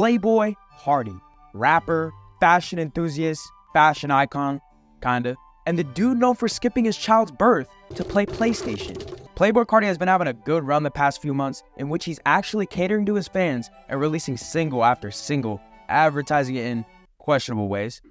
Playboi Carti, rapper, fashion enthusiast, fashion icon, kinda, and the dude known for skipping his child's birth to play PlayStation. Playboi Carti has been having a good run the past few months in which he's actually catering to his fans and releasing single after single, advertising it in questionable ways.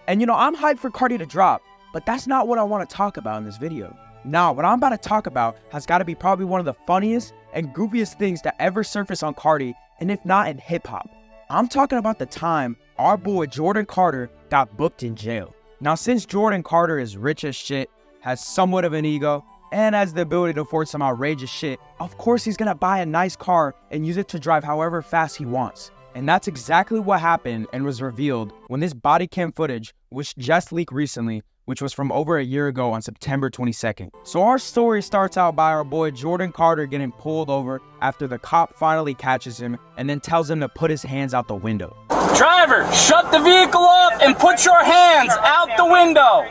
And I'm hyped for Carti to drop, but that's not what I want to talk about in this video. Nah, what I'm about to talk about has got to be probably one of the funniest and goofiest things to ever surface on Carti, and if not in hip-hop. I'm talking about the time our boy Jordan Carter got booked in jail. Now, since Jordan Carter is rich as shit, has somewhat of an ego, and has the ability to afford some outrageous shit, of course he's gonna buy a nice car and use it to drive however fast he wants. And that's exactly what happened and was revealed when this body cam footage, which just leaked recently, which was from over a year ago on September 22nd. So our story starts out by our boy Jordan Carter getting pulled over after the cop finally catches him and then tells him to put his hands out the window. Driver, shut the vehicle off and put your hands out the window.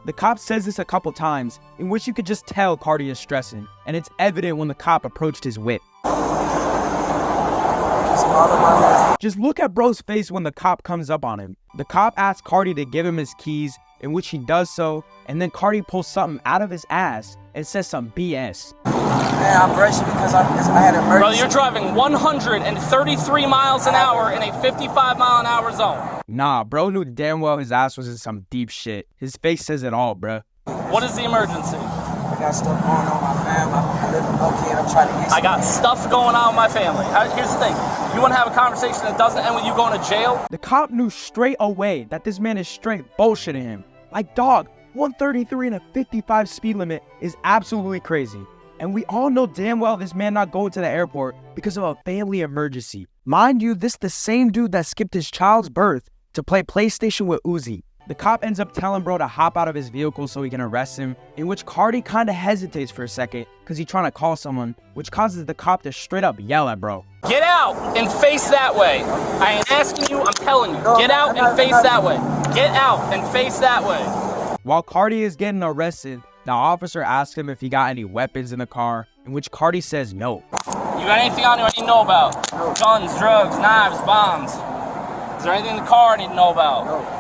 The cop says this a couple times, in which you could just tell Carti is stressing, and it's evident when the cop approached his whip. Just look at bro's face when the cop comes up on him. The cop asks Carti to give him his keys, in which he does so, and then Carti pulls something out of his ass and says some BS. Man, I'm rushing because I had an emergency. Bro, you're driving 133 miles an hour in a 55 mile an hour zone. Nah, bro knew damn well his ass was in some deep shit. His face says it all, bruh. What is the emergency? I got stuff going on with my family. I live in Oakland. I'm trying to get I got stuff going on with my family. Here's the thing. You want to have a conversation that doesn't end with you going to jail? The cop knew straight away that this man is straight bullshitting him. Like, dog, 133 and a 55 speed limit is absolutely crazy. And we all know damn well this man not going to the airport because of a family emergency. Mind you, this the same dude that skipped his child's birth to play PlayStation with Uzi. The cop ends up telling bro to hop out of his vehicle so he can arrest him, in which Carti kinda hesitates for a second because he's trying to call someone, which causes the cop to straight up yell at bro. Get out and face that way. I ain't asking you, I'm telling you. Get out and face that way. Get out and face that way. While Carti is getting arrested, the officer asks him if he got any weapons in the car, in which Carti says no. You got anything on you I need to know about? Guns, drugs, knives, bombs. Is there anything in the car I need to know about? No.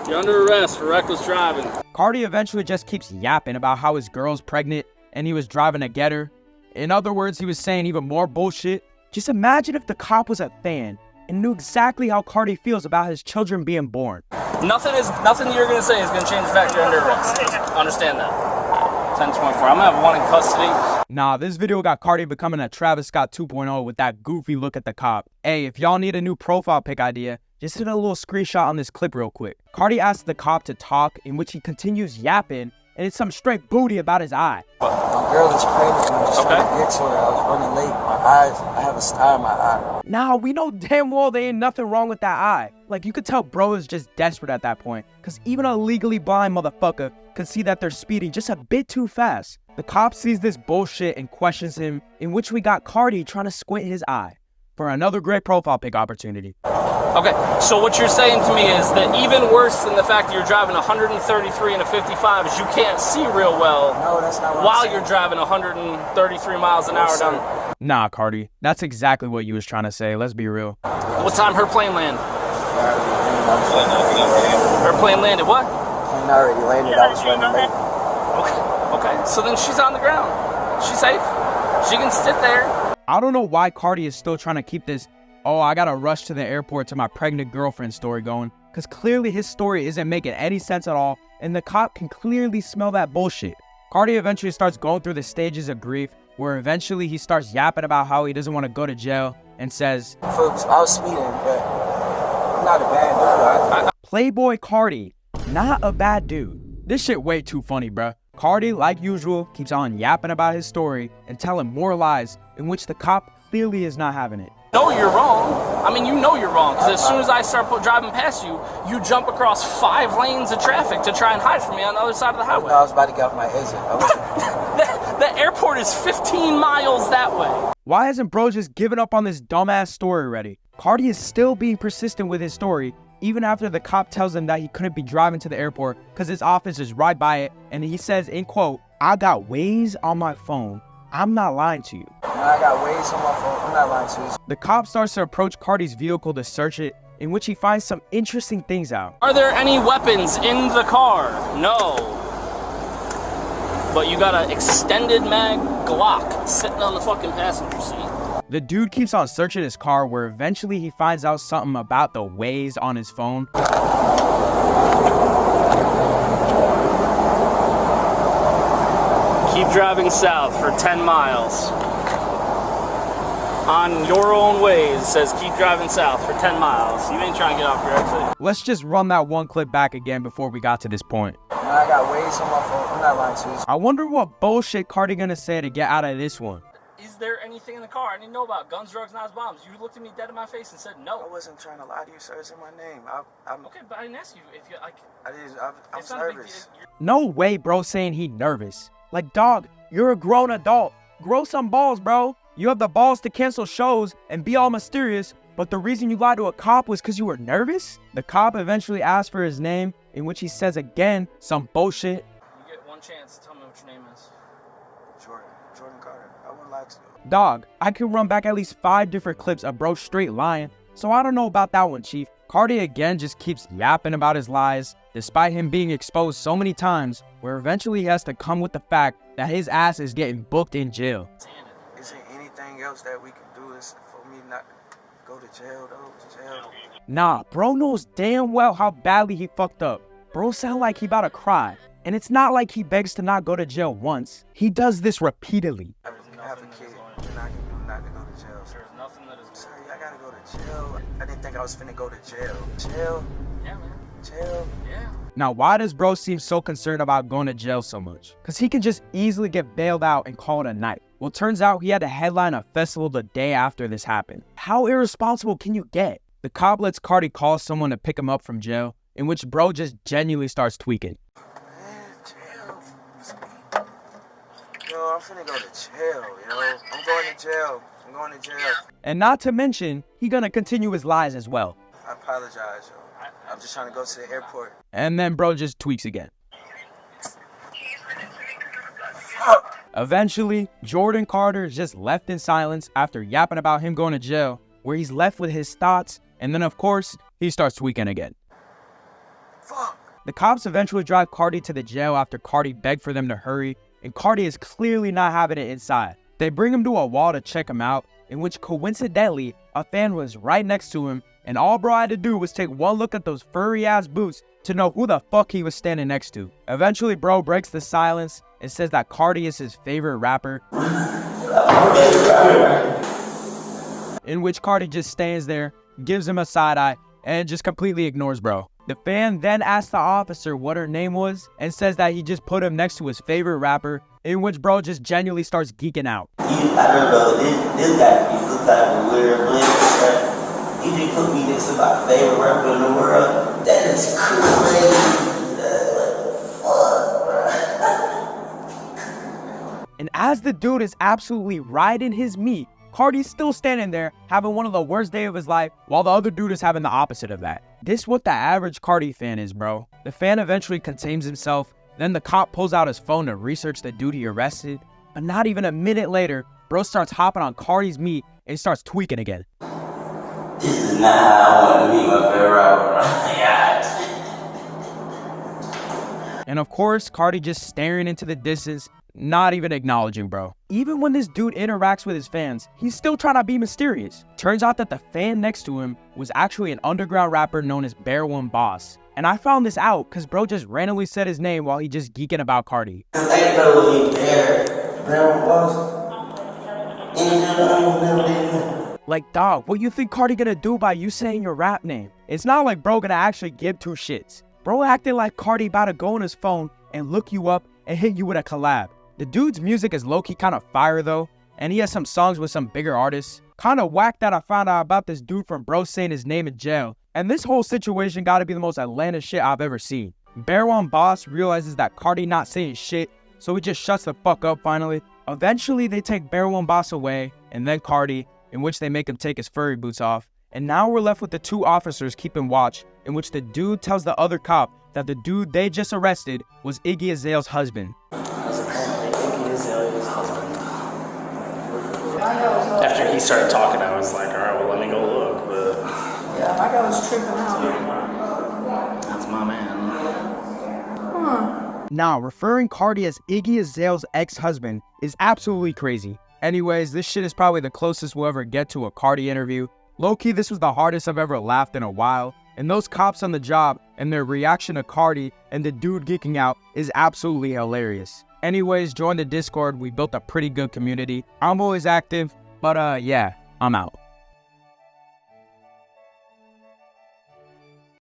You're under arrest for reckless driving. Carti eventually just keeps yapping about how his girl's pregnant and he was driving to get her. In other words, he was saying even more bullshit. Just imagine if the cop was a fan and knew exactly how Carti feels about his children being born. Nothing you're gonna say is gonna change the fact you're under arrest. Understand that. 1024. I'm gonna have one in custody. Nah, this video got Carti becoming a Travis Scott 2.0 with that goofy look at the cop. Hey, if y'all need a new profile pic idea, just hit a little screenshot on this clip real quick. Carti asks the cop to talk, in which he continues yapping, and it's some straight booty about his eye. My girl is pregnant and I'm just trying to get to her. I was running late. I have a star in my eye. Nah, we know damn well there ain't nothing wrong with that eye. Like, you could tell bro is just desperate at that point, because even a legally blind motherfucker could see that they're speeding just a bit too fast. The cop sees this bullshit and questions him, in which we got Carti trying to squint his eye for another great profile pic opportunity. Okay, so what you're saying to me is that even worse than the fact that you're driving 133 and a 55 is you can't see real well. No, that's not what while I'm saying. You're driving 133 miles an hour down. Nah, Carti, that's exactly what you was trying to say. Let's be real. What time her plane landed? Her plane landed what? Plane already landed. I was running late. Okay, so then she's on the ground. She's safe. She can sit there. I don't know why Carti is still trying to keep this, oh, I gotta rush to the airport to my pregnant girlfriend story going, because clearly his story isn't making any sense at all, and the cop can clearly smell that bullshit. Carti eventually starts going through the stages of grief, where eventually he starts yapping about how he doesn't want to go to jail, and says, Folks, I was speeding, but I'm not a bad dude. Playboi Carti, not a bad dude. This shit way too funny, bruh. Carti, like usual, keeps on yapping about his story and telling more lies, in which the cop clearly is not having it. No, you're wrong. I mean, you know you're wrong, because as soon as I start driving past you, you jump across 5 lanes of traffic to try and hide from me on the other side of the highway. I was about to get off my exit. The airport is 15 miles that way. Why hasn't bro just given up on this dumbass story already? Carti is still being persistent with his story, even after the cop tells him that he couldn't be driving to the airport because his office is right by it, and he says, in quote, I got Waze on my phone I'm not lying to you. I got waves on my phone. I'm not lying to you. The cop starts to approach Carti's vehicle to search it, in which he finds some interesting things out. Are there any weapons in the car? No. But you got an extended mag Glock sitting on the fucking passenger seat. The dude keeps on searching his car, where eventually he finds out something about the Waze on his phone. Keep driving south for 10 miles. On your own Waze, says keep driving south for 10 miles. You ain't trying to get off your exit. Let's just run that one clip back again before we got to this point. I got waves on my phone. I'm not lying to you. I wonder what bullshit Carti gonna say to get out of this one. Is there anything in the car I didn't know about? Guns, drugs, knives, bombs. You looked at me dead in my face and said no. I wasn't trying to lie to you, sir. It's in my name. I'm Okay, but I didn't ask you if you like. I'm It's not a big nervous. deal. No way, bro, saying he nervous. Like, dog, you're a grown adult. Grow some balls, bro. You have the balls to cancel shows and be all mysterious, but the reason you lied to a cop was because you were nervous? The cop eventually asked for his name, in which he says again some bullshit. You get one chance to tell me what your name is. Jordan Carter. I wouldn't lie to you. Dog, I could run back at least 5 different clips of bro straight lying, so I don't know about that one, chief. Carti again just keeps yapping about his lies, despite him being exposed so many times, where eventually he has to come with the fact that his ass is getting booked in jail. Is there anything else that we can do is for me not to go to jail, though? Jail. Nah, bro knows damn well how badly he fucked up. Bro sound like he about to cry. And it's not like he begs to not go to jail once. He does this repeatedly. I have a kid, and I can do not to go to jail. There's nothing that is. Sorry, I gotta go to jail. I didn't think I was finna go to jail. Jail? Yeah, man. Jail? Yeah. Now, why does bro seem so concerned about going to jail so much? Because he can just easily get bailed out and call it a night. Well, turns out he had to headline a festival the day after this happened. How irresponsible can you get? The cop lets Carti call someone to pick him up from jail, in which bro just genuinely starts tweaking. Man, jail. Yo, I'm finna go to jail, yo. I'm going to jail. I'm going to jail. And not to mention, he gonna continue his lies as well. I apologize, yo. I'm just trying to go to the airport. And then bro just tweaks again. Fuck. Eventually, Jordan Carter is just left in silence after yapping about him going to jail, where he's left with his thoughts, and then of course, he starts tweaking again. Fuck. The cops eventually drive Carti to the jail after Carti begged for them to hurry, and Carti is clearly not having it inside. They bring him to a wall to check him out, in which coincidentally, a fan was right next to him, and all bro had to do was take one look at those furry ass boots to know who the fuck he was standing next to. Eventually, bro breaks the silence and says that Carti is his favorite rapper, in which Carti just stands there, gives him a side eye, and just completely ignores bro. The fan then asks the officer what her name was and says that he just put him next to his favorite rapper, in which bro just genuinely starts geeking out. I don't know, this got to be some type of weird blend. You just put me next to my favorite rapper in the world. That is crazy. And as the dude is absolutely riding his meat, Carti's still standing there having one of the worst days of his life, while the other dude is having the opposite of that. This what the average Carti fan is, bro. The fan eventually contains himself, then the cop pulls out his phone to research the dude he arrested, but not even a minute later, bro starts hopping on Carti's meat and starts tweaking again. This is not how I want to meet my favorite rapper. And of course, Carti just staring into the distance, not even acknowledging bro. Even when this dude interacts with his fans, he's still trying to be mysterious. Turns out that the fan next to him was actually an underground rapper known as Bear One Boss. And I found this out because bro just randomly said his name while he just geeking about Carti. I ain't know what he Bear One Boss. Like, dog, what you think Carti gonna do by you saying your rap name? It's not like bro gonna actually give two shits. Bro acting like Carti about to go on his phone and look you up and hit you with a collab. The dude's music is low-key kind of fire though, and he has some songs with some bigger artists. Kind of whack that I found out about this dude from bro saying his name in jail. And this whole situation gotta be the most Atlanta shit I've ever seen. Bear One Boss realizes that Carti not saying shit, so he just shuts the fuck up finally. Eventually they take Bear One Boss away, and then Carti, in which they make him take his furry boots off. And now we're left with the two officers keeping watch, in which the dude tells the other cop that the dude they just arrested was Iggy Azalea's husband. Apparently Iggy Azalea's husband. he started talking, I was like, all right, well, let me go look. But Yeah, like I was tripping out. that's my man. Now, referring Carti as Iggy Azalea's ex-husband is absolutely crazy. Anyways, this shit is probably the closest we'll ever get to a Carti interview. Low-key, this was the hardest I've ever laughed in a while, and those cops on the job and their reaction to Carti and the dude geeking out is absolutely hilarious. Anyways, join the Discord, we built a pretty good community. I'm always active, but yeah, I'm out.